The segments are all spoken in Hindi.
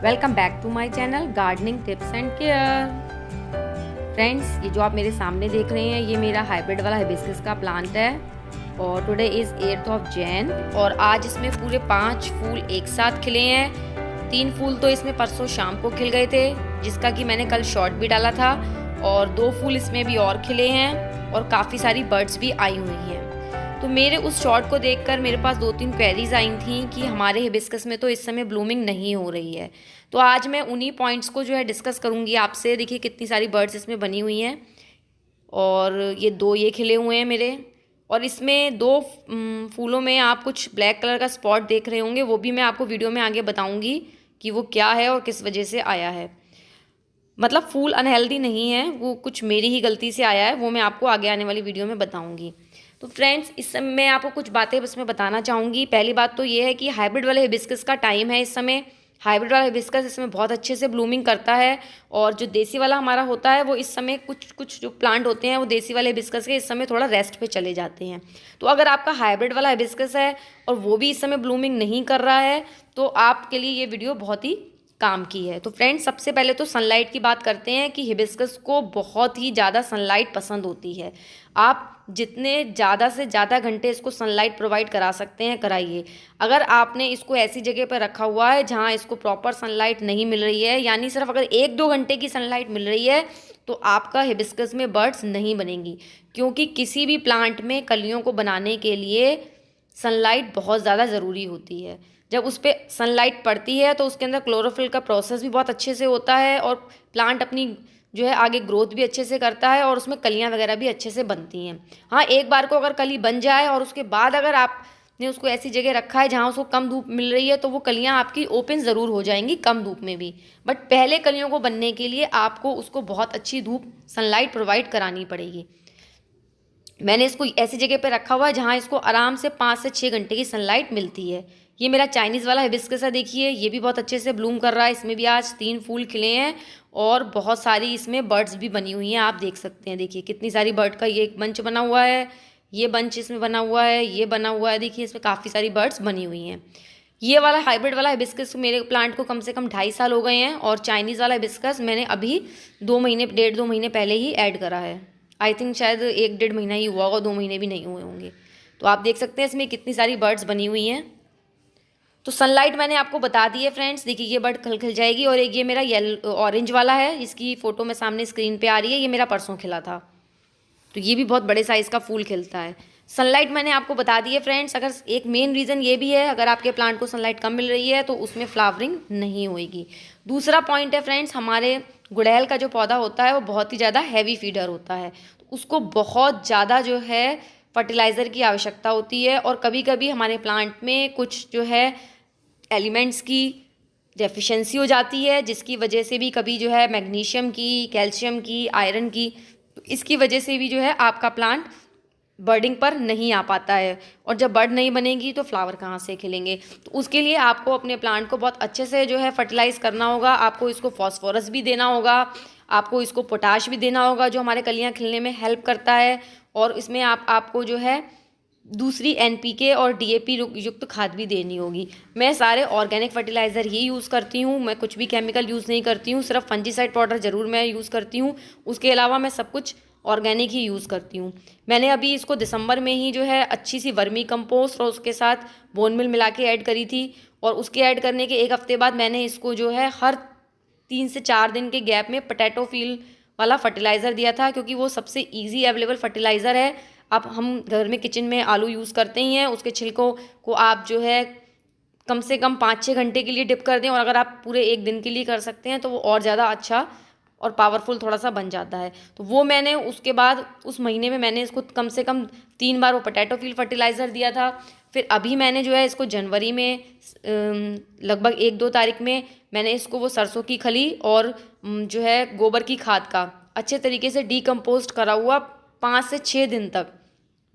Welcome back to my channel gardening tips and care. Friends, ये जो आप मेरे सामने देख रहे हैं ये मेरा हाइब्रिड वाला हिबिस्कस का प्लांट है और today is 8th of Jain और आज इसमें पूरे 5 फूल एक साथ खिले हैं। 3 फूल तो इसमें परसों शाम को खिल गए थे जिसका कि मैंने कल शॉर्ट भी डाला था और 2 फूल इसमें भी और खिले हैं और काफ़ी सारी बर्ड्स भी आई हुई हैं। तो मेरे उस शॉट को देखकर मेरे पास 2-3 क्वेरीज आई थी कि हमारे हिबिस्कस में तो इस समय ब्लूमिंग नहीं हो रही है। तो आज मैं उन्हीं पॉइंट्स को जो है डिस्कस करूँगी आपसे। देखिए कितनी सारी बर्ड्स इसमें बनी हुई हैं और ये 2 ये खिले हुए हैं मेरे, और इसमें 2 फूलों में आप कुछ ब्लैक कलर का स्पॉट देख रहे होंगे, वो भी मैं आपको वीडियो में आगे बताऊँगी कि वो क्या है और किस वजह से आया है। मतलब फूल अनहेल्दी नहीं है, वो कुछ मेरी ही गलती से आया है, वो मैं आपको आगे आने वाली वीडियो में बताऊंगी। तो फ्रेंड्स, इस समय मैं आपको कुछ बातें इसमें बताना चाहूँगी। पहली बात तो ये है कि हाइब्रिड वाले हिबिस्कस का टाइम है इस समय। हाइब्रिड वाला हिबिस्कस इसमें बहुत अच्छे से ब्लूमिंग करता है और जो देसी वाला हमारा होता है वो इस समय कुछ जो प्लांट होते हैं वो देसी वाले हिबिस्कस के इस समय थोड़ा रेस्ट पे चले जाते हैं। तो अगर आपका हाइब्रिड वाला हिबिस्कस है और वो भी इस समय ब्लूमिंग नहीं कर रहा है तो आपके लिए ये वीडियो बहुत ही काम की है। तो फ्रेंड्स, सबसे पहले तो सनलाइट की बात करते हैं कि हिबिस्कस को बहुत ही ज़्यादा सनलाइट पसंद होती है। आप जितने ज़्यादा से ज़्यादा घंटे इसको सनलाइट प्रोवाइड करा सकते हैं कराइए। अगर आपने इसको ऐसी जगह पर रखा हुआ है जहाँ इसको प्रॉपर सनलाइट नहीं मिल रही है, यानी सिर्फ अगर 1-2 घंटे की सनलाइट मिल रही है तो आपका हिबिस्कस में बर्ड्स नहीं बनेंगी, क्योंकि किसी भी प्लांट में कलियों को बनाने के लिए सनलाइट बहुत ज़्यादा ज़रूरी होती है। जब उस पर सनलाइट पड़ती है तो उसके अंदर क्लोरोफिल का प्रोसेस भी बहुत अच्छे से होता है और प्लांट अपनी जो है आगे ग्रोथ भी अच्छे से करता है और उसमें कलियां वगैरह भी अच्छे से बनती हैं। हाँ, एक बार को अगर कली बन जाए और उसके बाद अगर आपने उसको ऐसी जगह रखा है जहाँ उसको कम धूप मिल रही है तो वो कलियां आपकी ओपन ज़रूर हो जाएंगी कम धूप में भी, बट पहले कलियों को बनने के लिए आपको उसको बहुत अच्छी धूप सनलाइट प्रोवाइड करानी पड़ेगी। मैंने इसको ऐसी जगह पे रखा हुआ है जहाँ इसको आराम से 5 से 6 घंटे की सनलाइट मिलती है। ये मेरा चाइनीज़ वाला हिबिस्कस है, देखिए ये भी बहुत अच्छे से ब्लूम कर रहा है। इसमें भी आज 3 फूल खिले हैं और बहुत सारी इसमें बर्ड्स भी बनी हुई हैं, आप देख सकते हैं। देखिए कितनी सारी बर्ड का ये एक बंच बना हुआ है, ये बंच इसमें बना हुआ है, ये बना हुआ है। देखिए इसमें काफ़ी सारी बर्ड्स बनी हुई हैं। ये वाला हाइब्रिड वाला हिबिस्कस मेरे प्लांट को कम से कम 2.5 साल हो गए हैं और चाइनीज़ वाला हिबिस्कस मैंने अभी 1.5-2 महीने पहले ही ऐड करा है। आई थिंक शायद 1-1.5 महीना ही हुआ होगा, 2 महीने भी नहीं हुए होंगे। तो आप देख सकते हैं इसमें कितनी सारी बर्ड्स बनी हुई हैं। तो सनलाइट मैंने आपको बता दी है फ्रेंड्स। देखिए ये बर्ड खिल जाएगी और एक ये मेरा येलो ऑरेंज वाला है, इसकी फ़ोटो में सामने स्क्रीन पे आ रही है, ये मेरा परसों खिला था। तो ये भी बहुत बड़े साइज़ का फूल खिलता है। सनलाइट मैंने आपको बता दी है फ्रेंड्स। अगर एक मेन रीज़न ये भी है, अगर आपके प्लांट को सनलाइट कम मिल रही है तो उसमें फ्लावरिंग नहीं होएगी। दूसरा पॉइंट है फ्रेंड्स, हमारे गुड़हल का जो पौधा होता है वो बहुत ही ज़्यादा हैवी फीडर होता है, तो उसको बहुत ज़्यादा जो है फर्टिलाइज़र की आवश्यकता होती है और कभी कभी हमारे प्लांट में कुछ जो है एलिमेंट्स की डेफिशिएंसी हो जाती है, जिसकी वजह से भी कभी जो है मैग्नीशियम की, कैल्शियम की, आयरन की, तो इसकी वजह से भी जो है आपका प्लांट बर्डिंग पर नहीं आ पाता है। और जब बर्ड नहीं बनेगी तो फ्लावर कहाँ से खिलेंगे। तो उसके लिए आपको अपने प्लांट को बहुत अच्छे से जो है फर्टिलाइज़ करना होगा। आपको इसको फॉस्फोरस भी देना होगा, आपको इसको पोटाश भी देना होगा जो हमारे कलियाँ खिलने में हेल्प करता है, और इसमें आपको जो है दूसरी एनपीके और डीएपी युक्त खाद भी देनी होगी। मैं सारे ऑर्गेनिक फर्टिलाइज़र ही यूज़ करती हूँ, मैं कुछ भी केमिकल यूज़ नहीं करती हूँ। सिर्फ फंजीसाइड पाउडर ज़रूर मैं यूज़ करती हूँ, उसके अलावा मैं सब कुछ ऑर्गेनिक ही यूज़ करती हूँ। मैंने अभी इसको दिसंबर में ही जो है अच्छी सी वर्मी कंपोस्ट और उसके साथ बोन मिल मिला के ऐड करी थी, और उसके ऐड करने के 1 हफ्ते बाद मैंने इसको जो है हर 3 से 4 दिन के गैप में पोटैटो फील वाला फर्टिलाइज़र दिया था, क्योंकि वो सबसे ईजी अवेलेबल फर्टिलाइज़र है। अब हम घर में किचन में आलू यूज़ करते ही हैं, उसके छिलकों को आप जो है कम से कम 5-6 घंटे के लिए डिप कर दें, और अगर आप पूरे 1 दिन के लिए कर सकते हैं तो वो और ज़्यादा अच्छा और पावरफुल थोड़ा सा बन जाता है। तो वो मैंने उसके बाद उस महीने में मैंने इसको कम से कम 3 बार वो पोटैटो फील फर्टिलाइज़र दिया था। फिर अभी मैंने जो है इसको जनवरी में लगभग 1-2 तारीख में मैंने इसको वो सरसों की खली और जो है गोबर की खाद का अच्छे तरीके से डीकम्पोस्ट करा हुआ 5 से 6 दिन तक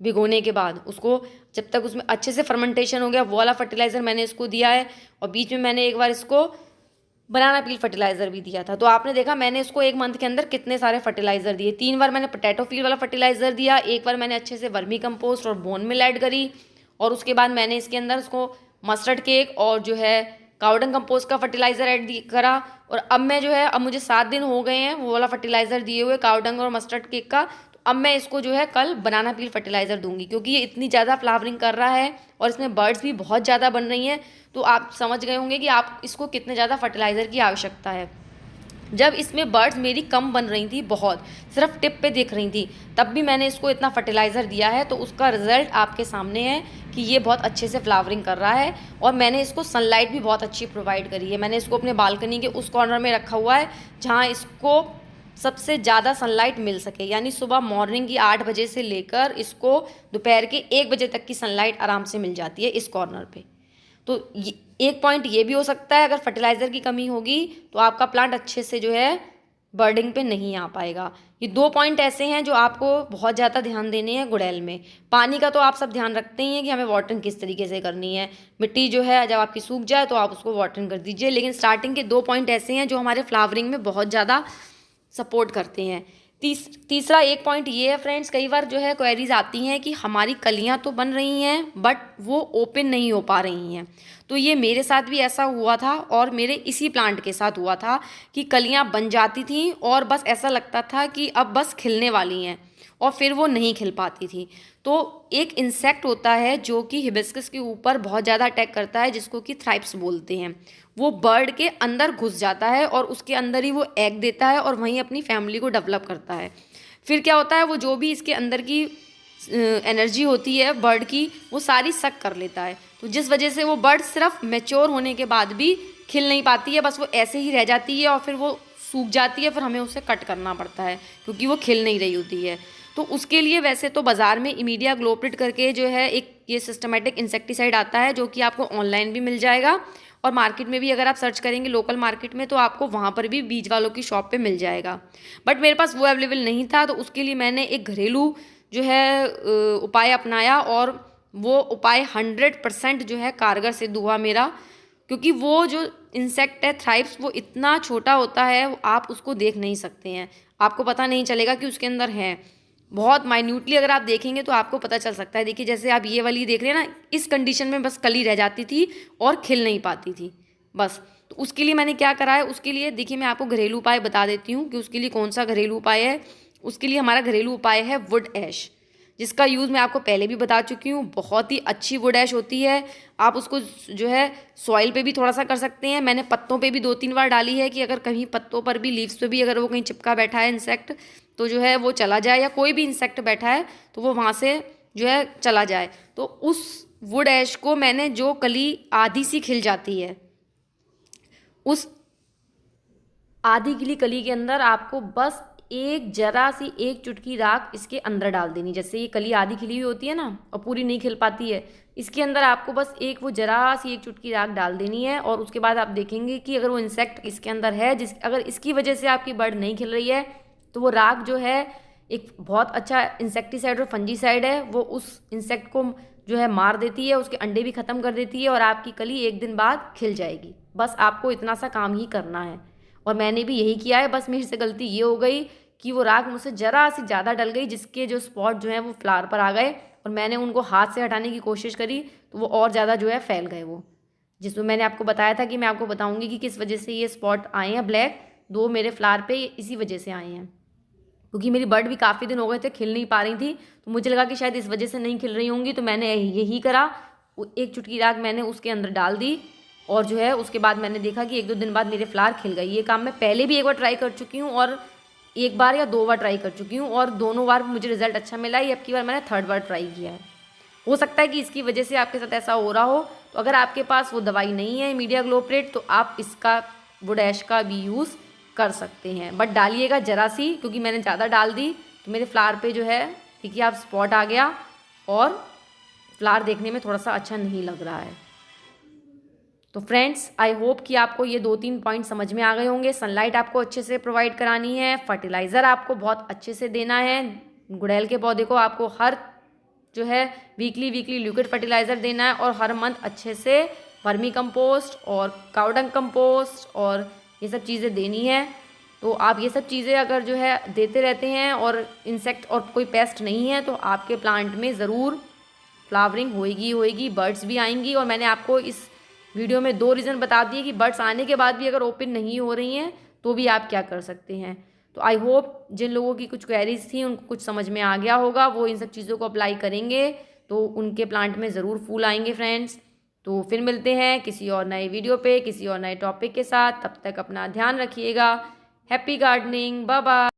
भिगोने के बाद उसको, जब तक उसमें अच्छे से फर्मेंटेशन हो गया, वो वाला फर्टिलाइज़र मैंने इसको दिया है। और बीच में मैंने एक बार इसको बनाना पील फर्टिलाइज़र भी दिया था। तो आपने देखा मैंने इसको 1 मंथ के अंदर कितने सारे फर्टिलाइज़र दिए। 3 बार मैंने पोटैटो फील वाला फर्टिलाइज़र दिया, 1 बार मैंने अच्छे से वर्मी कंपोस्ट और बोन मिल ऐड करी, और उसके बाद मैंने इसके अंदर उसको मस्टर्ड केक और जो है काउडंग कंपोस्ट का फर्टिलाइज़र ऐड करा, और अब मैं जो है, अब मुझे 7 दिन हो गए हैं वो वाला फर्टिलाइज़र दिए हुए काउडंग और मस्टर्ड केक का। तो अब मैं इसको जो है कल बनाना पील फर्टिलाइज़र दूंगी, क्योंकि ये इतनी ज़्यादा फ्लावरिंग कर रहा है और इसमें बर्ड्स भी बहुत ज़्यादा बन रही हैं। तो आप समझ गए होंगे कि आप इसको कितने ज़्यादा फर्टिलाइज़र की आवश्यकता है। जब इसमें बर्ड्स मेरी कम बन रही थी, बहुत सिर्फ टिप पे दिख रही थी, तब भी मैंने इसको इतना फर्टिलाइज़र दिया है। तो उसका रिज़ल्ट आपके सामने है कि ये बहुत अच्छे से फ्लावरिंग कर रहा है। और मैंने इसको सनलाइट भी बहुत अच्छी प्रोवाइड करी है। मैंने इसको अपने बालकनी के उस कॉर्नर में रखा हुआ है जहाँ इसको सबसे ज़्यादा सनलाइट मिल सके, यानी सुबह मॉर्निंग की 8 बजे से लेकर इसको दोपहर के 1 बजे तक की सनलाइट आराम से मिल जाती है इस कॉर्नर पे। तो एक पॉइंट ये भी हो सकता है, अगर फर्टिलाइज़र की कमी होगी तो आपका प्लांट अच्छे से जो है बर्डिंग पे नहीं आ पाएगा। ये 2 पॉइंट ऐसे हैं जो आपको बहुत ज़्यादा ध्यान देने हैं गुड़ैल में। पानी का तो आप सब ध्यान रखते ही हैं कि हमें वाटरिंग किस तरीके से करनी है। मिट्टी जो है जब आपकी सूख जाए तो आप उसको वाटरिंग कर दीजिए, लेकिन स्टार्टिंग के 2 पॉइंट ऐसे हैं जो हमारे फ्लावरिंग में बहुत ज़्यादा सपोर्ट करते हैं। तीसरा एक पॉइंट ये है फ्रेंड्स, कई बार जो है क्वेरीज आती हैं कि हमारी कलियां तो बन रही हैं बट वो ओपन नहीं हो पा रही हैं। तो ये मेरे साथ भी ऐसा हुआ था और मेरे इसी प्लांट के साथ हुआ था कि कलियां बन जाती थी और बस ऐसा लगता था कि अब बस खिलने वाली हैं और फिर वो नहीं खिल पाती थी। तो एक इंसेक्ट होता है जो कि हिबिस्कस के ऊपर बहुत ज़्यादा अटैक करता है, जिसको कि थ्राइप्स बोलते हैं। वो बर्ड के अंदर घुस जाता है और उसके अंदर ही वो एग देता है और वहीं अपनी फैमिली को डेवलप करता है। फिर क्या होता है, वो जो भी इसके अंदर की एनर्जी होती है बर्ड की, वो सारी सक कर लेता है। तो जिस वजह से वो बर्ड सिर्फ मैच्योर होने के बाद भी खिल नहीं पाती है, बस वो ऐसे ही रह जाती है और फिर वो सूख जाती है। फिर हमें उसे कट करना पड़ता है क्योंकि वो खिल नहीं रही होती है। तो उसके लिए वैसे तो बाज़ार में इमीडिया ग्लोप्रिट करके जो है एक ये सिस्टमेटिक इंसेक्टिसाइड आता है, जो कि आपको ऑनलाइन भी मिल जाएगा और मार्केट में भी अगर आप सर्च करेंगे लोकल मार्केट में तो आपको वहाँ पर भी बीज वालों की शॉप पे मिल जाएगा। बट मेरे पास वो अवेलेबल नहीं था, तो उसके लिए मैंने एक घरेलू जो है उपाय अपनाया और वो उपाय 100% जो है कारगर सिद्ध हुआ मेरा। क्योंकि वो जो इंसेक्ट है थ्राइप्स, वो इतना छोटा होता है आप उसको देख नहीं सकते हैं, आपको पता नहीं चलेगा कि उसके अंदर है। बहुत माइन्यूटली अगर आप देखेंगे तो आपको पता चल सकता है। देखिए जैसे आप ये वाली देख रहे हैं ना, इस कंडीशन में बस कली रह जाती थी और खिल नहीं पाती थी बस। तो उसके लिए मैंने क्या करा है, उसके लिए देखिए मैं आपको घरेलू उपाय बता देती हूँ कि उसके लिए कौन सा घरेलू उपाय है। उसके लिए हमारा घरेलू उपाय है वुड ऐश, जिसका यूज़ मैं आपको पहले भी बता चुकी हूँ। बहुत ही अच्छी वुड ऐश होती है। आप उसको जो है सॉइल पे भी थोड़ा सा कर सकते हैं। मैंने पत्तों पे भी 2-3 बार डाली है कि अगर कहीं पत्तों पर भी, लीव्स पे भी अगर वो कहीं चिपका बैठा है इंसेक्ट तो जो है वो चला जाए, या कोई भी इंसेक्ट बैठा है तो वो वहाँ से जो है चला जाए। तो उस वुड ऐश को मैंने, जो कली आधी सी खिल जाती है, उस आधी खिली कली के अंदर आपको बस एक जरा सी एक चुटकी राख इसके अंदर डाल देनी। जैसे ये कली आधी खिली हुई होती है ना और पूरी नहीं खिल पाती है, इसके अंदर आपको बस एक वो जरा सी एक चुटकी राख डाल देनी है। और उसके बाद आप देखेंगे कि अगर वो इंसेक्ट इसके अंदर है, अगर इसकी वजह से आपकी बर्ड नहीं खिल रही है, तो वो राख जो है एक बहुत अच्छा इंसेक्टिसाइड और फंजीसाइड है। वो उस इंसेक्ट को जो है मार देती है, उसके अंडे भी ख़त्म कर देती है और आपकी कली एक दिन बाद खिल जाएगी। बस आपको इतना सा काम ही करना है और मैंने भी यही किया है। बस मेरे से गलती ये हो गई कि वो राख मुझसे ज़रा सी ज़्यादा डल गई, जिसके जो स्पॉट जो हैं वो फ्लावर पर आ गए और मैंने उनको हाथ से हटाने की कोशिश करी तो वो और ज़्यादा जो है फैल गए। वो जिसमें मैंने आपको बताया था कि मैं आपको बताऊंगी कि किस वजह से ये स्पॉट आए हैं ब्लैक, 2 मेरे फ्लावर पे इसी वजह से आए हैं। क्योंकि मेरी बर्ड भी काफ़ी दिन हो गए थे खिल नहीं पा रही थी, तो मुझे लगा कि शायद इस वजह से नहीं खिल रही होंगी। तो मैंने यही करा, एक चुटकी राख मैंने उसके अंदर डाल दी और जो है उसके बाद मैंने देखा कि 1-2 दिन बाद मेरे फ्लावर खिल गई। ये काम मैं पहले भी एक बार ट्राई कर चुकी हूँ और 1 बार या 2 बार ट्राई कर चुकी हूँ और दोनों बार मुझे रिजल्ट अच्छा मिला। ये अब की बार मैंने 3rd बार ट्राई किया है। हो सकता है कि इसकी वजह से आपके साथ ऐसा हो रहा हो। तो अगर आपके पास वो दवाई नहीं है मीडिया ग्लोप्रेट, तो आप इसका वुड ऐश का भी यूज़ कर सकते हैं, बट डालिएगा जरा सी, क्योंकि मैंने ज़्यादा डाल दी तो मेरे फ्लावर पे जो है देखिए आप स्पॉट आ गया और फ्लावर देखने में थोड़ा सा अच्छा नहीं लग रहा है। तो फ्रेंड्स आई होप कि आपको ये 2-3 पॉइंट समझ में आ गए होंगे। सनलाइट आपको अच्छे से प्रोवाइड करानी है, फर्टिलाइज़र आपको बहुत अच्छे से देना है, गुड़ैल के पौधे को आपको हर जो है वीकली लिक्विड फर्टिलाइज़र देना है और हर मंथ अच्छे से वर्मी कंपोस्ट और काउडंग कंपोस्ट और ये सब चीज़ें देनी है। तो आप ये सब चीज़ें अगर जो है देते रहते हैं और इंसेक्ट और कोई पेस्ट नहीं है, तो आपके प्लांट में ज़रूर फ्लावरिंग होएगी, बर्ड्स भी आएंगी। और मैंने आपको इस वीडियो में 2 रीज़न बता दिए कि बर्ड्स आने के बाद भी अगर ओपन नहीं हो रही हैं तो भी आप क्या कर सकते हैं। तो आई होप जिन लोगों की कुछ क्वेरीज थी उनको कुछ समझ में आ गया होगा, वो इन सब चीज़ों को अप्लाई करेंगे तो उनके प्लांट में ज़रूर फूल आएंगे फ्रेंड्स। तो फिर मिलते हैं किसी और नए वीडियो पे किसी और नए टॉपिक के साथ। तब तक अपना ध्यान रखिएगा। Happy gardening, bye bye.